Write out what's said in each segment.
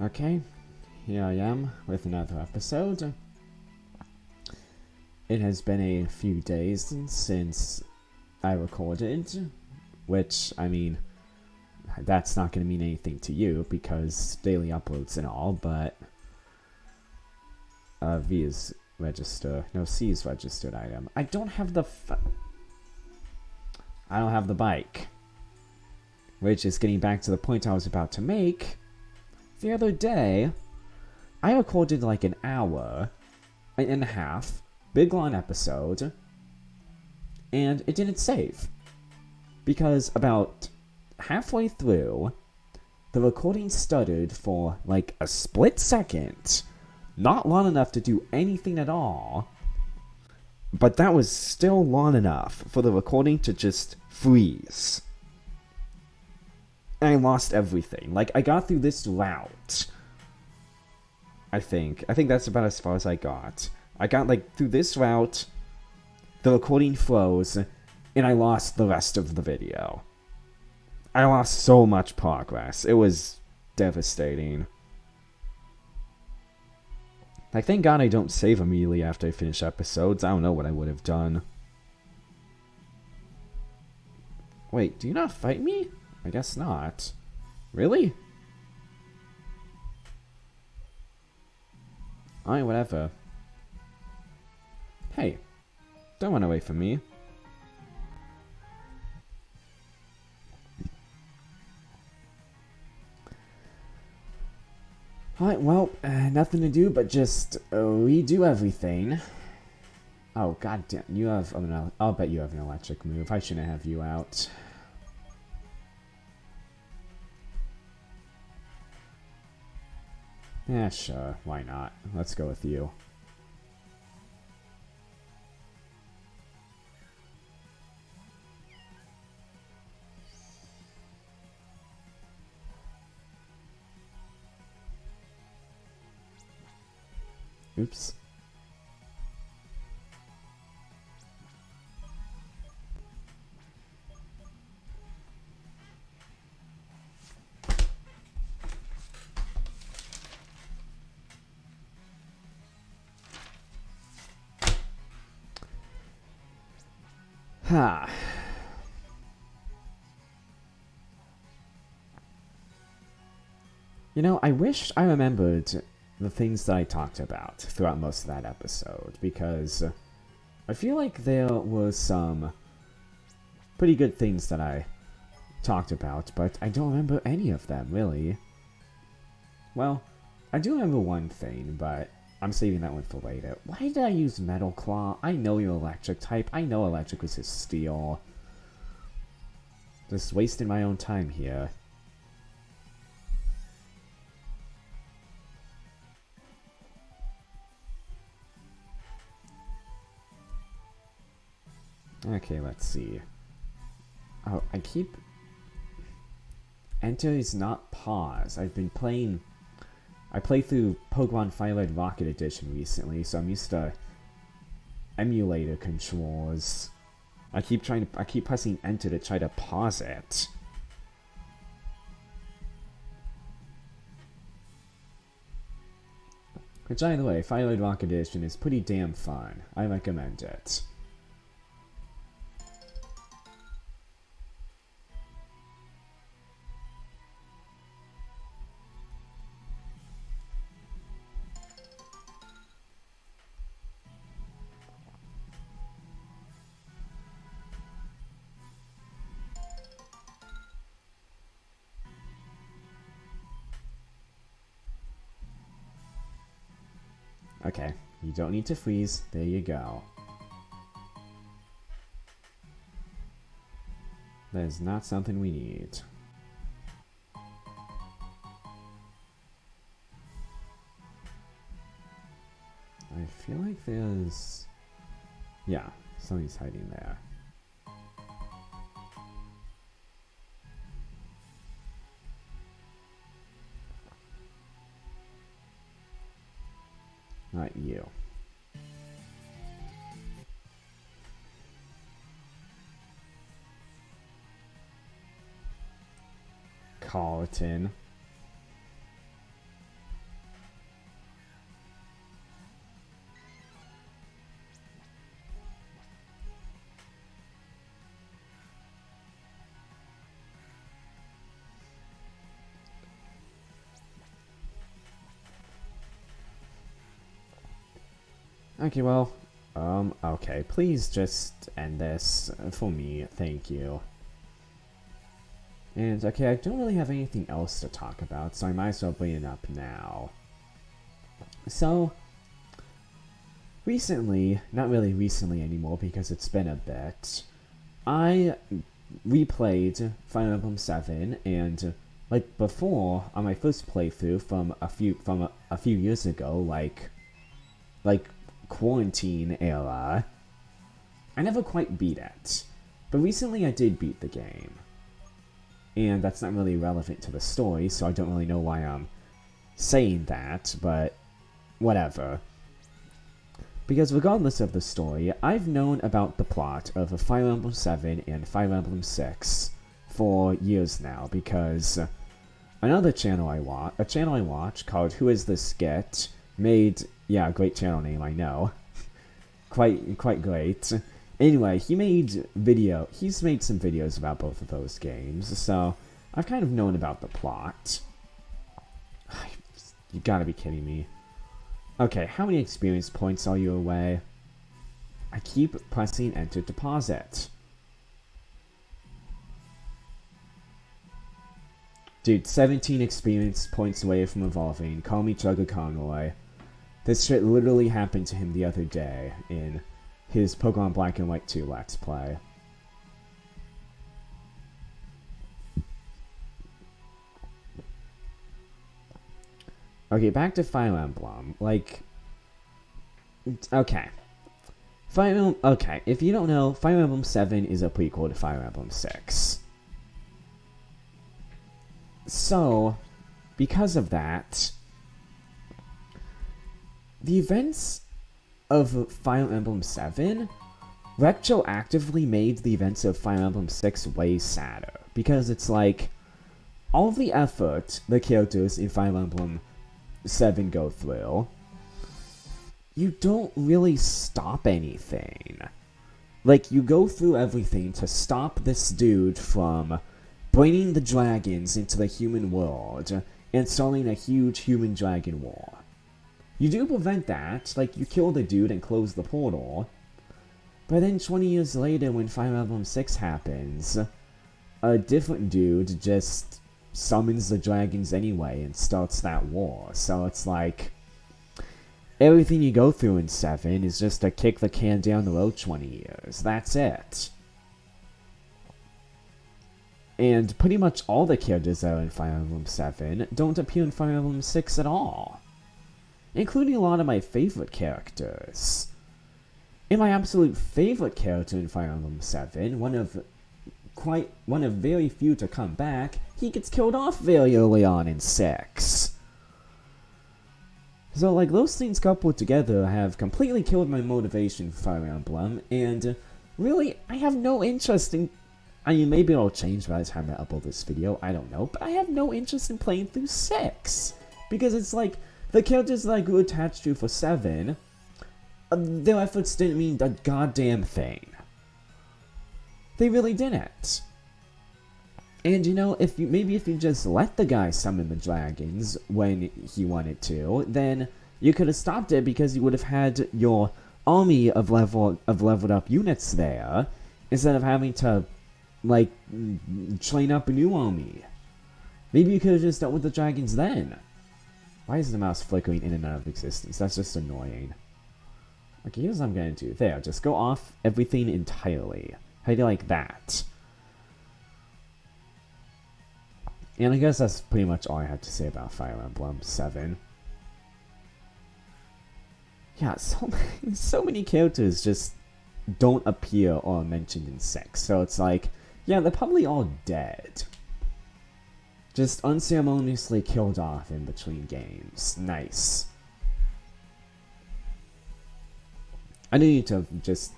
Okay, here I am with another episode. It has been a few days since I recorded, which, I mean, that's not going to mean anything to you because daily uploads and all, but V is register. No, C is registered item. I don't have the I don't have the bike. Which is getting back to the point I was about to make. The other day, I recorded like an hour and a half, big long episode, and it didn't save. Because about halfway through, the recording stuttered for like a split second. Not long enough to do anything at all, but that was still long enough for the recording to just freeze. And I lost everything. Like, I got through this route. I think that's about as far as I got. I got, like, through this route, the recording froze, and I lost the rest of the video. I lost so much progress. It was devastating. Like, thank God I don't save immediately after I finish episodes. I don't know what I would have done. Wait, do you not fight me? I guess not. Really? Alright, whatever. Hey, don't run away from me. Alright, well, nothing to do but just redo everything. Oh, goddamn, you have... I'll bet you have an electric move. I shouldn't have you out. Yeah, sure. Why not? Let's go with you. Oops. Ha. You know, I wish I remembered the things that I talked about throughout most of that episode, because I feel like there were some pretty good things that I talked about, but I don't remember any of them, really. Well, I do remember one thing, but I'm saving that one for later. Why did I use Metal Claw? I know you're electric type. I know electric was his steel. Just wasting my own time here. Okay, let's see. Oh, I keep... Enter is not pause. I've been playing... I played through Pokemon Fire Red Rocket Edition recently, so I'm used to emulator controls. I keep pressing enter to try to pause it. Which, either way, Fire Red Rocket Edition is pretty damn fun. I recommend it. Okay, you don't need to freeze. There you go. That is not something we need. I feel like there's... Yeah, something's hiding there. Not you. Carlton. Okay, well, okay, please just end this for me, thank you. And, okay, I don't really have anything else to talk about, so I might as well bring it up now. So, recently, not really recently anymore because it's been a bit, I replayed Fire Emblem 7, and like before, on my first playthrough from a few years ago, like quarantine era, I never quite beat it. But recently I did beat the game. And that's not really relevant to the story, so I don't really know why I'm saying that, but whatever. Because regardless of the story, I've known about the plot of Fire Emblem 7 and Fire Emblem 6 for years now, because another channel I watch called Who Is This Skit made, yeah, great channel name, I know. quite great. Anyway, he's made some videos about both of those games, so I've kind of known about the plot. You gotta be kidding me. Okay, how many experience points are you away? I keep pressing enter to pause it. Dude, 17 experience points away from evolving. Call me Chugga Conroy. This shit literally happened to him the other day in his Pokemon Black and White 2 Let's Play. Okay, back to Fire Emblem. Like, okay. Okay, if you don't know, Fire Emblem 7 is a prequel to Fire Emblem 6. So, because of that, the events of Fire Emblem 7 retroactively made the events of Fire Emblem 6 way sadder. Because it's like, all of the effort the characters in Fire Emblem 7 go through, you don't really stop anything. Like, you go through everything to stop this dude from bringing the dragons into the human world and starting a huge human-dragon war. You do prevent that, like, you kill the dude and close the portal, but then 20 years later when Fire Emblem 6 happens, a different dude just summons the dragons anyway and starts that war. So it's like, everything you go through in 7 is just to kick the can down the road 20 years. That's it. And pretty much all the characters that are in Fire Emblem 7 don't appear in Fire Emblem 6 at all. Including a lot of my favorite characters. And my absolute favorite character in Fire Emblem 7, one of very few to come back, he gets killed off very early on in 6. So, like, those things coupled together have completely killed my motivation for Fire Emblem, and really, I have no interest in... I mean, maybe it'll change by the time I upload this video, I don't know, but I have no interest in playing through 6. Because it's like, the characters that I grew attached to for 7, their efforts didn't mean a goddamn thing. They really didn't. And you know, if you just let the guy summon the dragons when he wanted to, then you could have stopped it because you would have had your army of leveled up units there, instead of having to, like, train up a new army. Maybe you could have just dealt with the dragons then. Why is the mouse flickering in and out of existence? That's just annoying. Okay, here's what I'm gonna do. There, just go off everything entirely. How do you like that? And I guess that's pretty much all I have to say about Fire Emblem 7. Yeah, so many characters just don't appear or are mentioned in 6. So it's like, yeah, they're probably all dead. Just unceremoniously killed off in between games. Nice. I need to just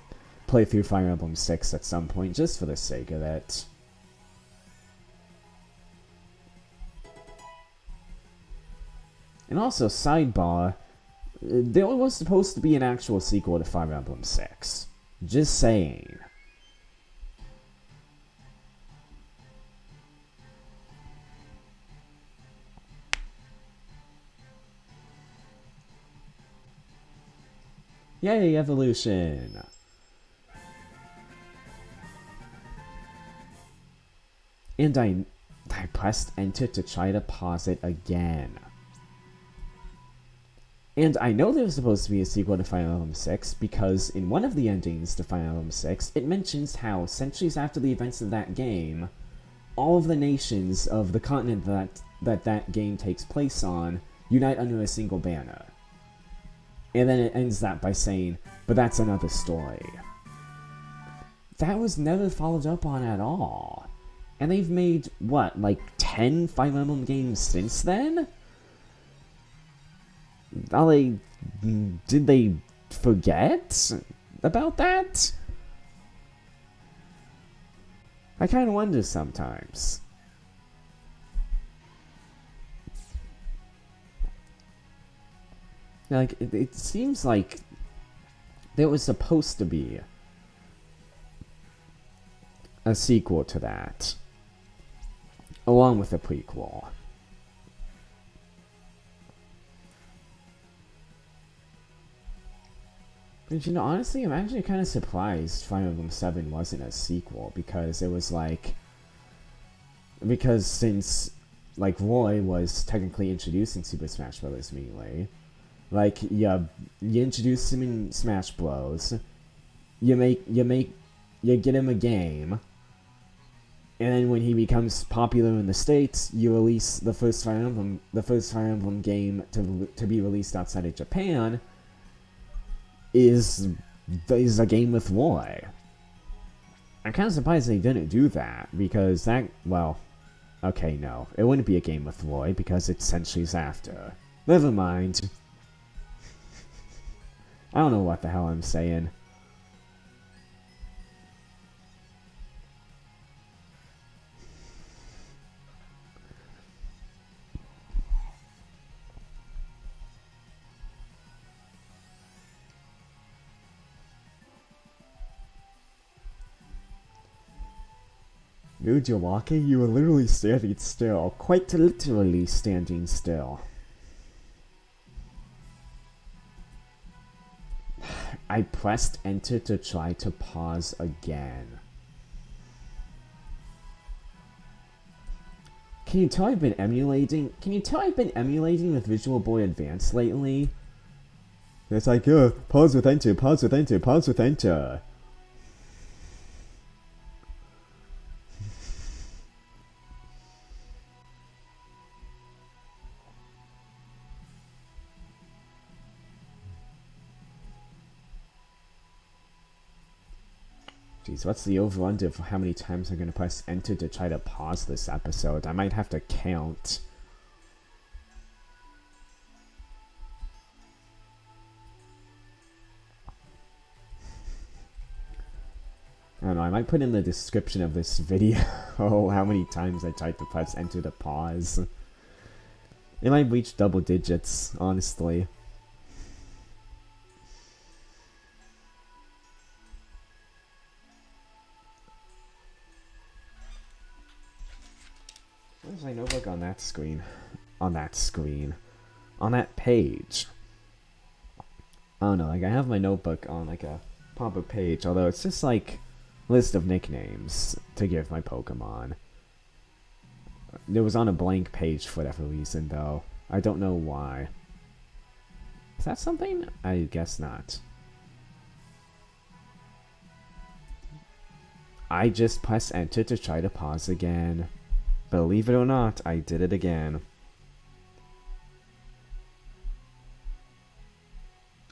play through Fire Emblem 6 at some point, just for the sake of it. And also, sidebar, there was supposed to be an actual sequel to Fire Emblem 6. Just saying. Yay, evolution! And I pressed enter to try to pause it again. And I know there's supposed to be a sequel to Fire Emblem 6 because in one of the endings to Fire Emblem 6, it mentions how centuries after the events of that game, all of the nations of the continent that game takes place on unite under a single banner. And then it ends that by saying, but that's another story. That was never followed up on at all. And they've made, what, like 10 Fire Emblem games since then? Did they forget about that? I kind of wonder sometimes. Like, it seems like there was supposed to be a sequel to that, along with a prequel. But you know, honestly, I'm actually kind of surprised Fire Emblem 7 wasn't a sequel, because it was like... Because since, like, Roy was technically introduced in Super Smash Bros. Melee, like, you introduce him in Smash Bros. You get him a game, and then when he becomes popular in the States, you release the first Fire Emblem game to be released outside of Japan, is a game with Roy. I'm kind of surprised they didn't do that, because that, well, okay, no. It wouldn't be a game with Roy, because it's centuries after. Never mind. I don't know what the hell I'm saying. Nuzlocke, you were literally standing still. Quite literally standing still. I pressed enter to try to pause again. Can you tell I've been emulating with Visual Boy Advance lately? It's like, pause with enter, pause with enter, pause with enter. Jeez, what's the over-under for how many times I'm going to press enter to try to pause this episode? I might have to count. I don't know, I might put in the description of this video how many times I tried to press enter to pause. It might reach double digits, honestly. Where's my notebook on that screen? On that page. I don't know, like I have my notebook on like a proper page, although it's just like list of nicknames to give my Pokemon. It was on a blank page for whatever reason though. I don't know why. Is that something? I guess not. I just pressed enter to try to pause again. Believe it or not, I did it again.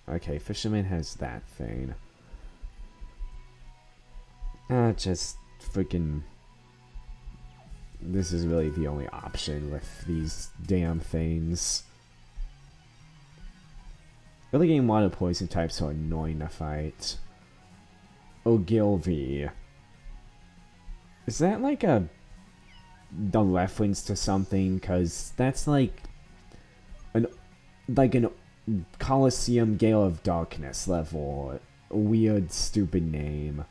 Okay, Fisherman has that thing. Just freaking... This is really the only option with these damn things. Early game water poison types are annoying to fight. Ogilvy. Is that like the reference to something? Cause that's like an Colosseum Gale of Darkness level. Weird, stupid name.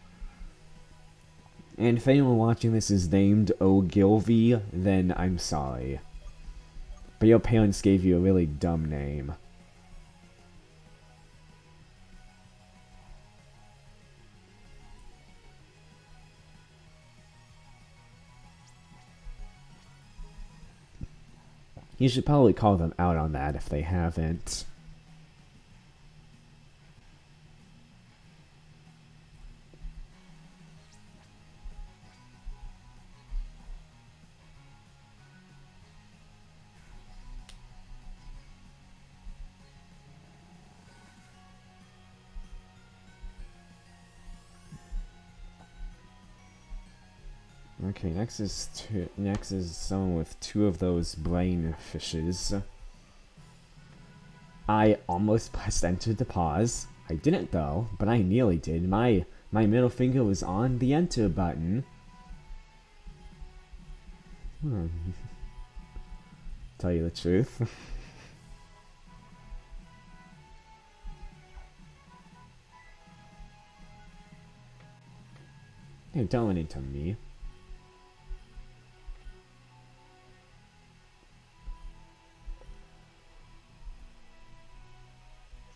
And if anyone watching this is named Ogilvy, then I'm sorry. But your parents gave you a really dumb name. You should probably call them out on that if they haven't. Okay, next is someone with 2 of those brain fishes. I almost pressed enter to pause. I didn't though, but I nearly did. My middle finger was on the enter button. Tell you the truth. Hey, don't run into me.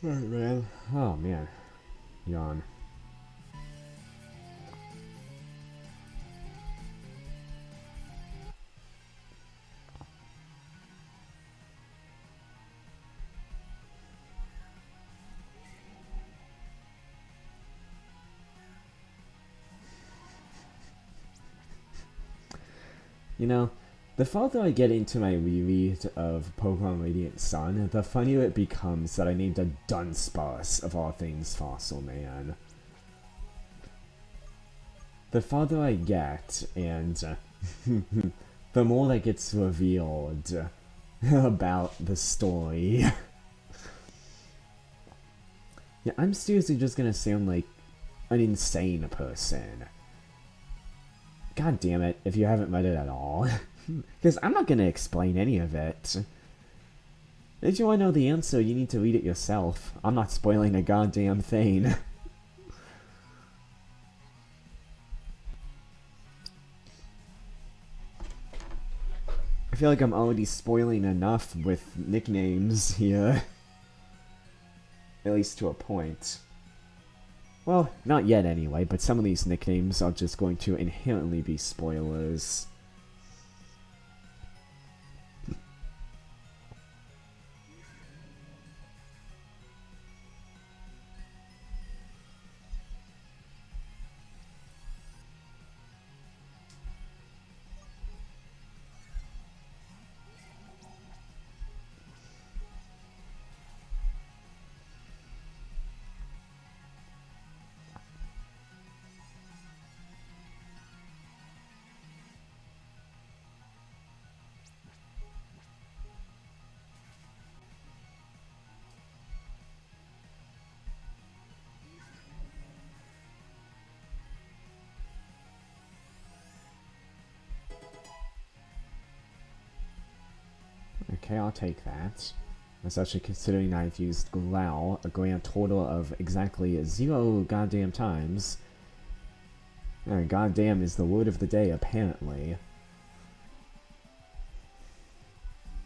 Alright, man. Oh, man. Yawn. You know, the farther I get into my reread of Pokemon Radiant Sun, the funnier it becomes that I named a Dunsparce of all things Fossil Man. The farther I get, and the more that gets revealed about the story. Yeah, I'm seriously just gonna sound like an insane person. God damn it, if you haven't read it at all. Because I'm not going to explain any of it. If you want to know the answer, you need to read it yourself. I'm not spoiling a goddamn thing. I feel like I'm already spoiling enough with nicknames here. At least to a point. Well, not yet anyway, but some of these nicknames are just going to inherently be spoilers. Okay, I'll take that. Especially considering I've used Growl a grand total of exactly 0 goddamn times. Goddamn is the word of the day, apparently.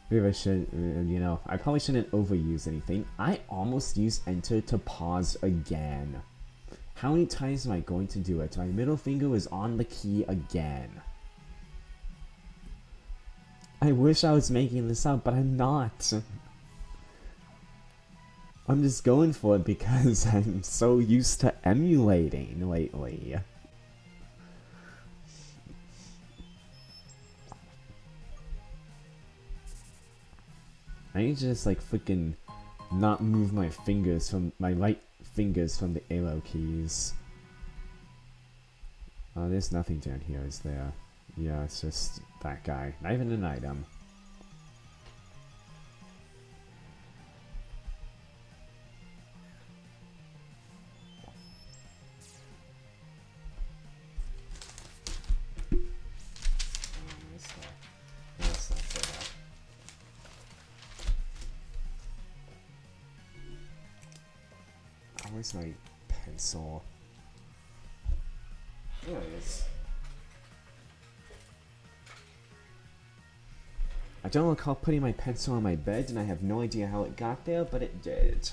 Maybe I should, you know, I probably shouldn't overuse anything. I almost used enter to pause again. How many times am I going to do it? My middle finger was on the key again. I wish I was making this up, but I'm not. I'm just going for it because I'm so used to emulating lately. I need to just like freaking not move my fingers from my right fingers from the arrow keys. There's nothing down here, is there? Yeah, it's just that guy. Not even an item. Where's my pencil? There it is. I don't recall putting my pencil on my bed, and I have no idea how it got there, but it did.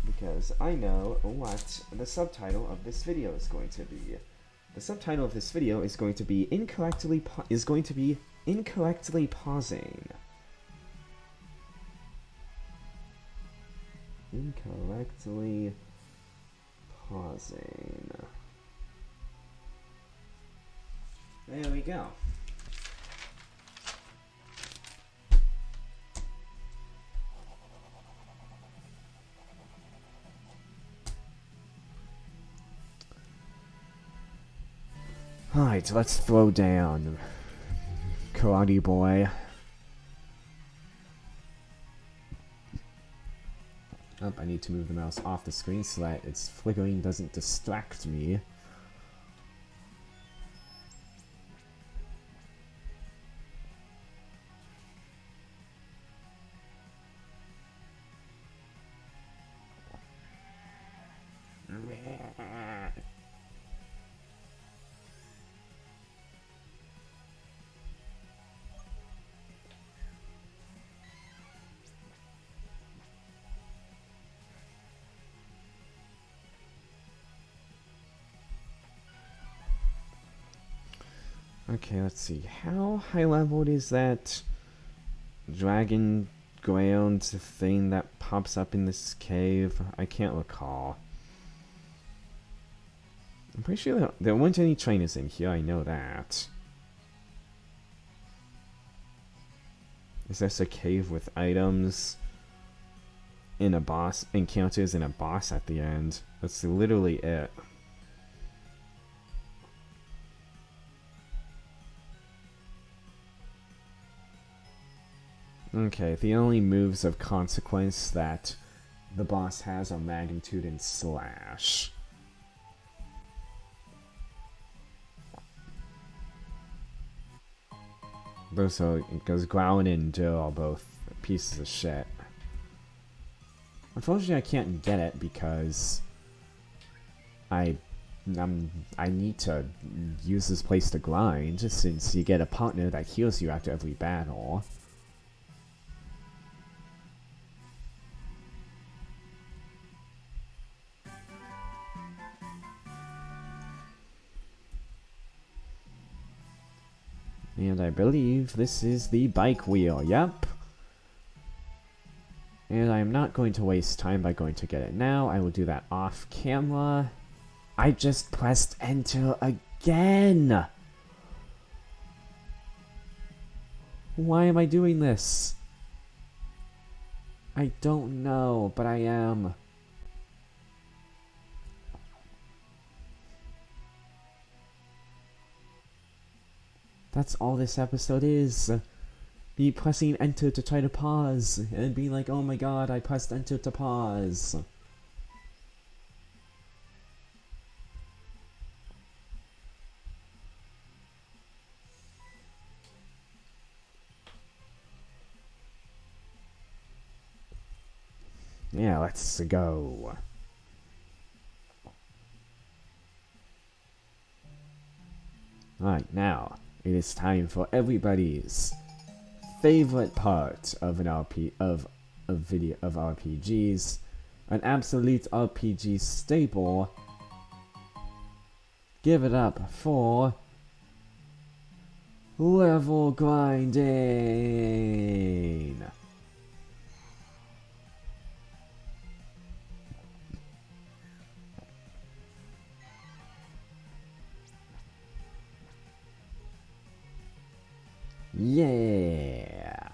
Because I know what the subtitle of this video is going to be. The subtitle of this video is going to be incorrectly pausing. Incorrectly pausing. There we go. Alright, let's throw down, Karate Boy. Oh, I need to move the mouse off the screen so that its flickering doesn't distract me. Okay, let's see. How high leveled is that dragon ground thing that pops up in this cave? I can't recall. I'm pretty sure there weren't any trainers in here, I know that. Is this a cave with items in a boss, encounters and a boss at the end? That's literally it. Okay, the only moves of consequence that the boss has are magnitude and slash. Because ground and do are both pieces of shit. Unfortunately, I can't get it because I need to use this place to grind, since you get a partner that heals you after every battle. And I believe this is the bike wheel, yep. And I'm not going to waste time by going to get it now. I will do that off camera. I just pressed enter again! Why am I doing this? I don't know, but I am. That's all this episode is. Me pressing enter to try to pause, and being like, oh my god, I pressed enter to pause. Yeah, let's go. Alright, now it is time for everybody's favorite part of an RPGs, an absolute RPG staple. Give it up for level grinding. Yeah.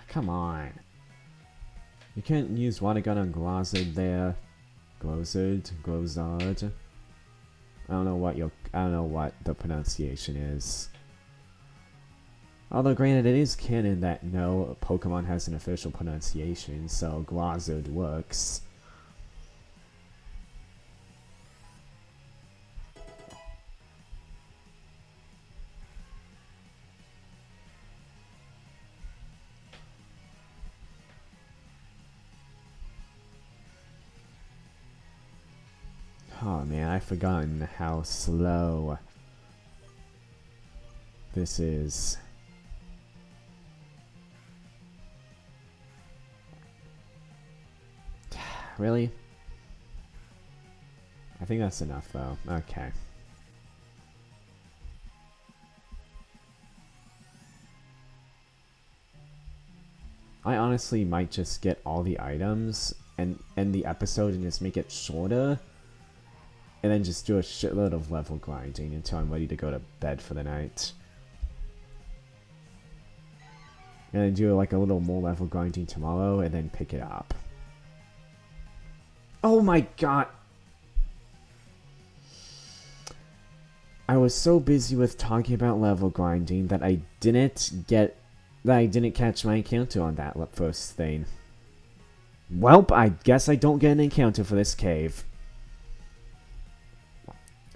Come on. You can't use water gun on Glozard there. Glozard. I don't know what the pronunciation is. Although granted, it is canon that no Pokemon has an official pronunciation, so Glozard works. Oh man, I've forgotten how slow This is... Really? I think that's enough, though. Okay. I honestly might just get all the items and end the episode and just make it shorter. And then just do a shitload of level grinding until I'm ready to go to bed for the night. And then do like a little more level grinding tomorrow and then pick it up. Oh my god! I was so busy with talking about level grinding that I didn't catch my encounter on that first thing. Welp, I guess I don't get an encounter for this cave.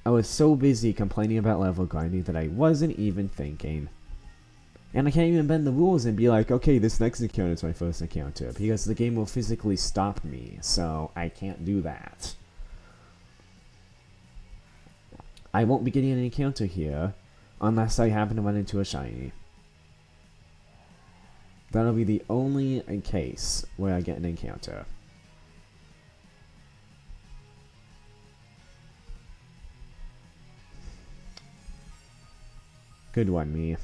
I was so busy complaining about level grinding that I wasn't even thinking. And I can't even bend the rules and be like, okay, this next encounter is my first encounter, because the game will physically stop me, so I can't do that. I won't be getting an encounter here unless I happen to run into a shiny. That'll be the only case where I get an encounter. Good one, me.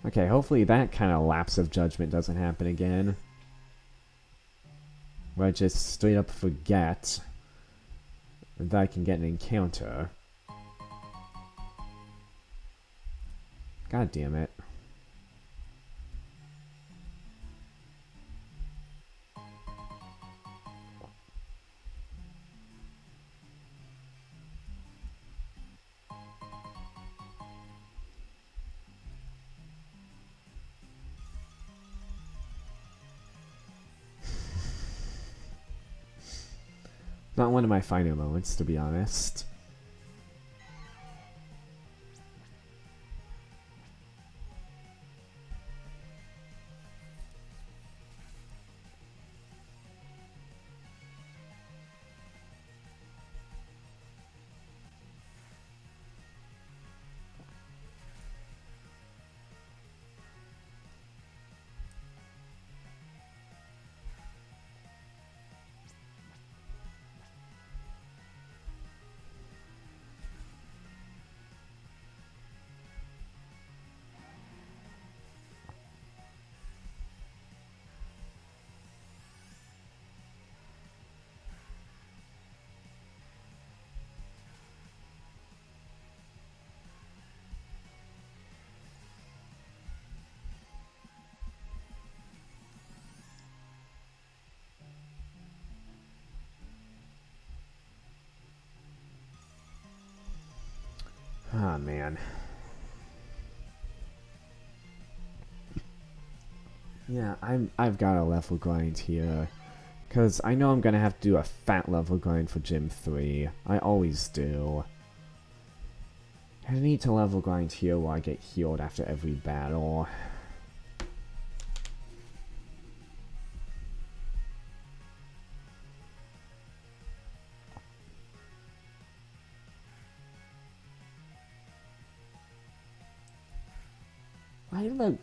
Okay, hopefully that kind of lapse of judgment doesn't happen again. Where I just straight up forget that I can get an encounter. God damn it. Not one of my finer moments, to be honest. Ah, man. Yeah, I've got a level grind here. Because I know I'm going to have to do a fat level grind for Gym 3. I always do. I need to level grind here while I get healed after every battle. Why did I...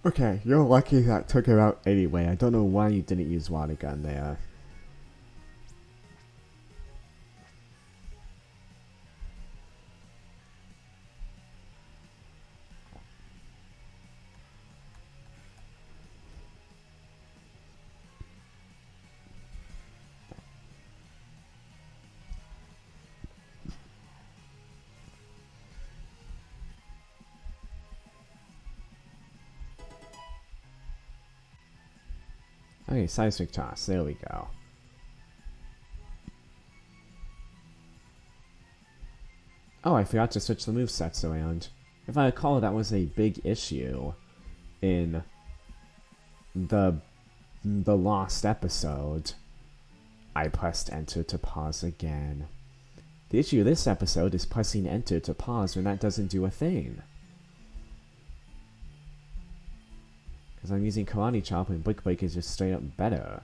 Okay, you're lucky that took her out anyway. I don't know why you didn't use water gun there. Okay, seismic toss. There we go. Oh, I forgot to switch the movesets around. If I recall, that was a big issue in the lost episode. I pressed enter to pause again. The issue this episode is pressing enter to pause when that doesn't do a thing. Because I'm using Karate Chop and Brick Break is just straight up better.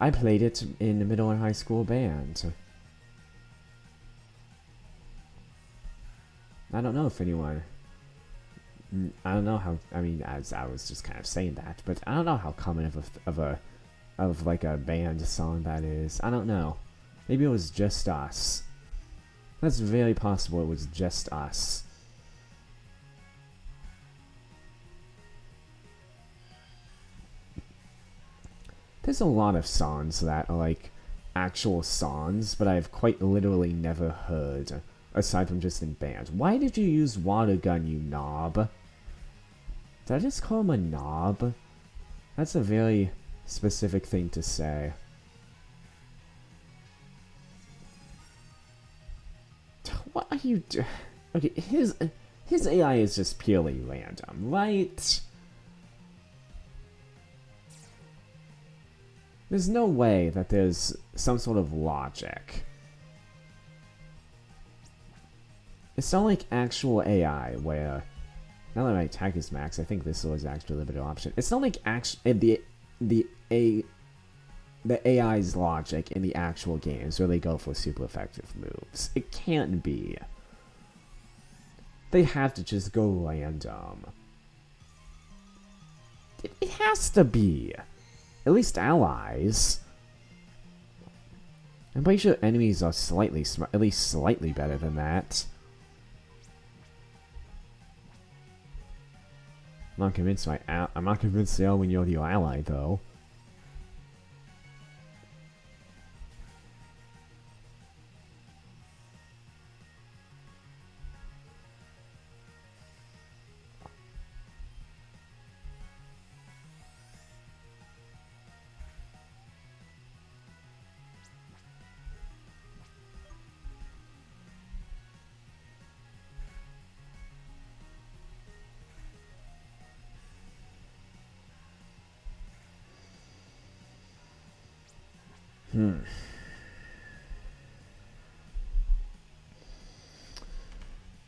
I played it in the middle and high school band. I don't know if anyone... I don't know how... I mean, as I was just kind of saying that, but I don't know how common of like a band song that is. I don't know. Maybe it was just us. That's very possible it was just us. There's a lot of songs that are like actual songs, but I've quite literally never heard, aside from just in bands. Why did you use water gun, you knob? Did I just call him a knob? That's a very specific thing to say. What are you doing? Okay, his AI is just purely random, right? There's no way that there's some sort of logic. It's not like actual AI where, now that my attack is max, I think this was actually a limited option. It's not like the AI's logic in the actual games where they go for super effective moves. It can't be. They have to just go random. It has to be. At least allies. I'm pretty sure enemies are slightly smart, at least slightly better than that. I'm not convinced I'm not convinced they are when you're your ally, though.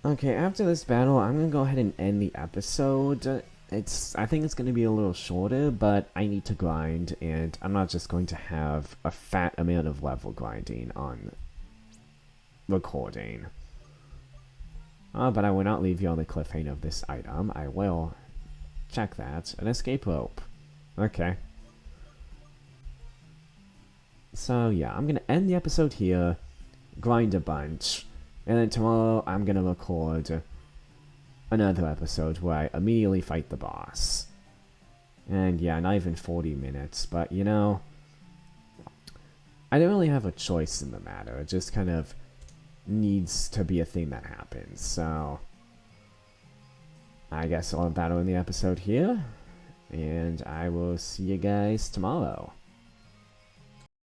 Okay, after this battle, I'm gonna go ahead and end the episode. I think it's gonna be a little shorter, but I need to grind, and I'm not just going to have a fat amount of level grinding on recording. But I will not leave you on the cliffhanger of this item. I will check that. An escape rope. Okay. So yeah, I'm gonna end the episode here, grind a bunch, and then tomorrow I'm gonna record another episode where I immediately fight the boss. And yeah, not even 40 minutes, but you know, I don't really have a choice in the matter. It just kind of needs to be a thing that happens, so I guess I'll battle in the episode here, and I will see you guys tomorrow.